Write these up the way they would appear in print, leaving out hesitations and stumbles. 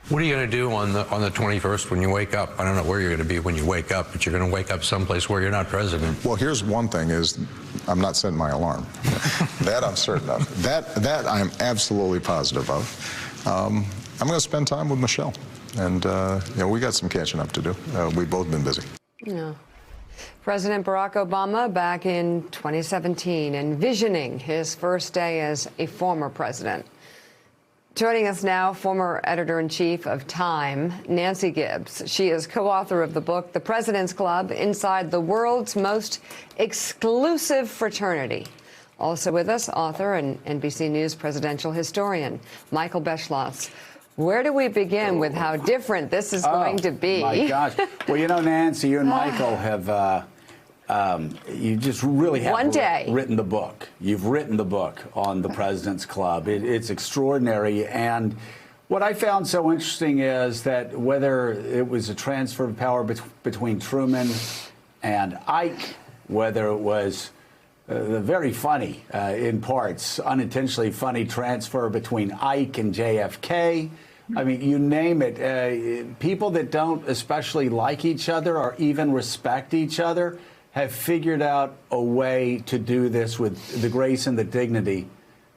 What are you going to do on the 21st when you wake up? I don't know where you're going to be when you wake up, but you're going to wake up someplace where you're not president. Well, here's one thing is I'm not setting my alarm. That I'm certain of. That I'm absolutely positive of. I'm going to spend time with Michelle. And, we got some catching up to do. We've both been busy. Yeah. President Barack Obama back in 2017 envisioning his first day as a former president. Joining us now, former editor-in-chief of Time, Nancy Gibbs. She is co-author of the book, The President's Club, Inside the World's Most Exclusive Fraternity. Also with us, author and NBC News presidential historian, Michael Beschloss. Where do we begin with how different this is going to be? My gosh. Well, Nancy, you and Michael have... you just really have written the book. You've written the book on the President's Club. It's extraordinary. And what I found so interesting is that whether it was a transfer of power between Truman and Ike, whether it was the very funny, in parts, unintentionally funny transfer between Ike and JFK, I mean, you name it. People that don't especially like each other or even respect each other have figured out a way to do this with the grace and the dignity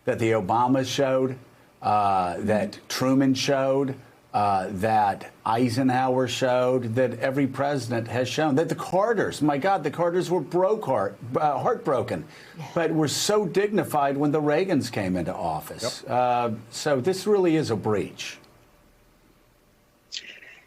that the Obamas showed, that Truman showed, that Eisenhower showed, that every president has shown, that the Carters, my God, the Carters were heartbroken, but were so dignified when the Reagans came into office. Yep. So this really is a breach.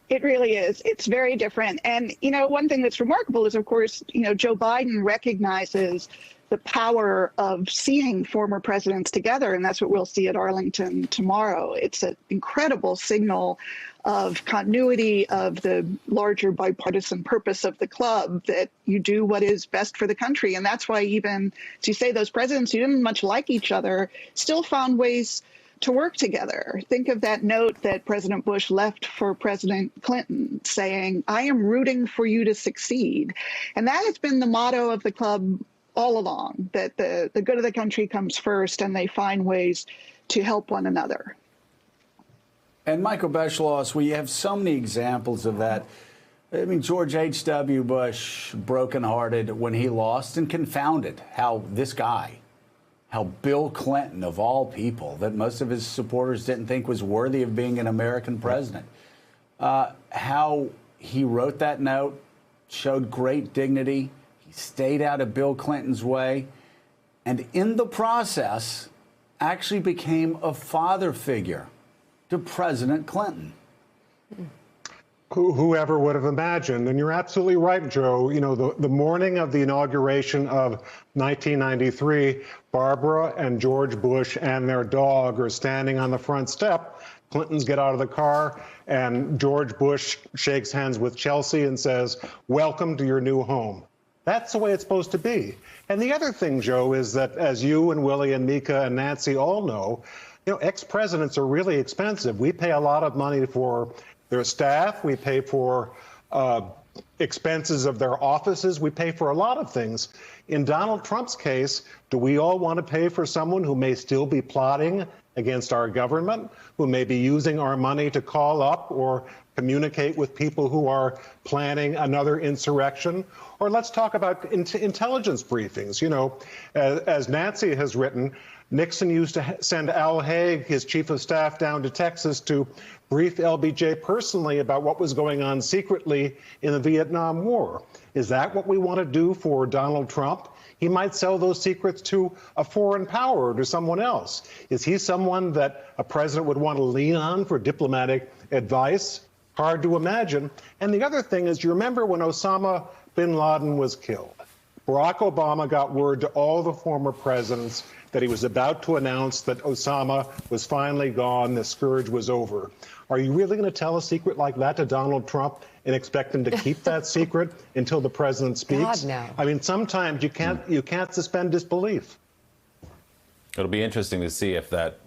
It really is. It's very different. And, one thing that's remarkable is, of course, Joe Biden recognizes the power of seeing former presidents together. And that's what we'll see at Arlington tomorrow. It's an incredible signal of continuity of the larger bipartisan purpose of the club, that you do what is best for the country. And that's why even, as you say, those presidents who didn't much like each other still found ways to work together. Think of that note that President Bush left for President Clinton saying, I am rooting for you to succeed. And that has been the motto of the club all along, that the good of the country comes first and they find ways to help one another. And Michael Beschloss, we have so many examples of that. I mean, George H.W. Bush, brokenhearted when he lost, and confounded how this guy, how Bill Clinton, of all people, that most of his supporters didn't think was worthy of being an American president, how he wrote that note, showed great dignity. He stayed out of Bill Clinton's way, and in the process, actually became a father figure to President Clinton. Whoever would have imagined? And you're absolutely right, Joe. The morning of the inauguration of 1993, Barbara and George Bush and their dog are standing on the front step. Clintons get out of the car, and George Bush shakes hands with Chelsea and says, welcome to your new home. That's the way it's supposed to be. And the other thing, Joe, is that, as you and Willie and Mika and Nancy all know, ex-presidents are really expensive. We pay a lot of money for their staff. We pay for expenses of their offices. We pay for a lot of things. In Donald Trump's case, do we all want to pay for someone who may still be plotting against our government, who may be using our money to call up or communicate with people who are planning another insurrection? Or let's talk about intelligence briefings. As Nancy has written, Nixon used to send Al Haig, his chief of staff, down to Texas to brief LBJ personally about what was going on secretly in the Vietnam War. Is that what we want to do for Donald Trump? He might sell those secrets to a foreign power or to someone else. Is he someone that a president would want to lean on for diplomatic advice? Hard to imagine. And the other thing is, you remember when Osama bin Laden was killed? Barack Obama got word to all the former presidents that he was about to announce that Osama was finally gone, the scourge was over. Are you really going to tell a secret like that to Donald Trump and expect him to keep that secret until the president speaks? God, no. I mean, sometimes you can't suspend disbelief. It'll be interesting to see if that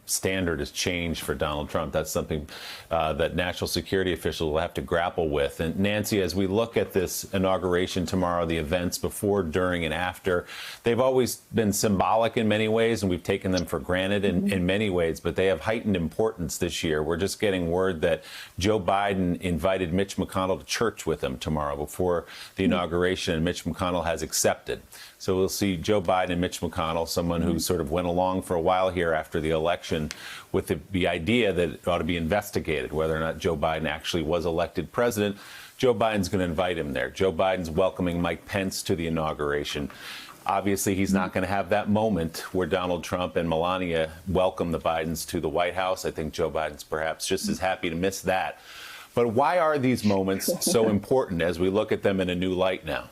standard has changed for Donald Trump. That's something that national security officials will have to grapple with. And Nancy, as we look at this inauguration tomorrow, the events before, during, and after, they've always been symbolic in many ways, and we've taken them for granted in many ways, but they have heightened importance this year. We're just getting word that Joe Biden invited Mitch McConnell to church with him tomorrow before the inauguration, and Mitch McConnell has accepted. So we'll see Joe Biden and Mitch McConnell, someone who sort of went along for a while here after the election with the idea that it ought to be investigated whether or not Joe Biden actually was elected president. Joe Biden's going to invite him there. Joe Biden's welcoming Mike Pence to the inauguration. Obviously, he's not going to have that moment where Donald Trump and Melania welcome the Bidens to the White House. I think Joe Biden's perhaps just as happy to miss that. But why are these moments so important as we look at them in a new light now?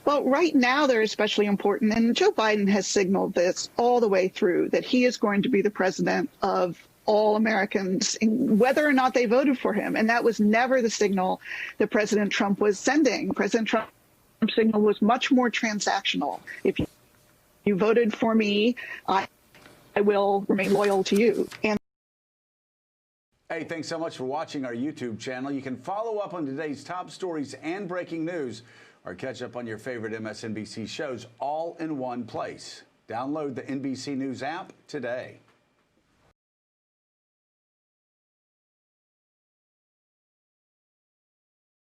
Well, right now they're especially important, and Joe Biden has signaled this all the way through, that he is going to be the president of all Americans, whether or not they voted for him. And that was never the signal that President Trump was sending. President Trump's signal was much more transactional. If you voted for me, I will remain loyal to you. And hey, thanks so much for watching our YouTube channel. You can follow up on today's top stories and breaking news, or catch up on your favorite MSNBC shows all in one place. Download the NBC News app today.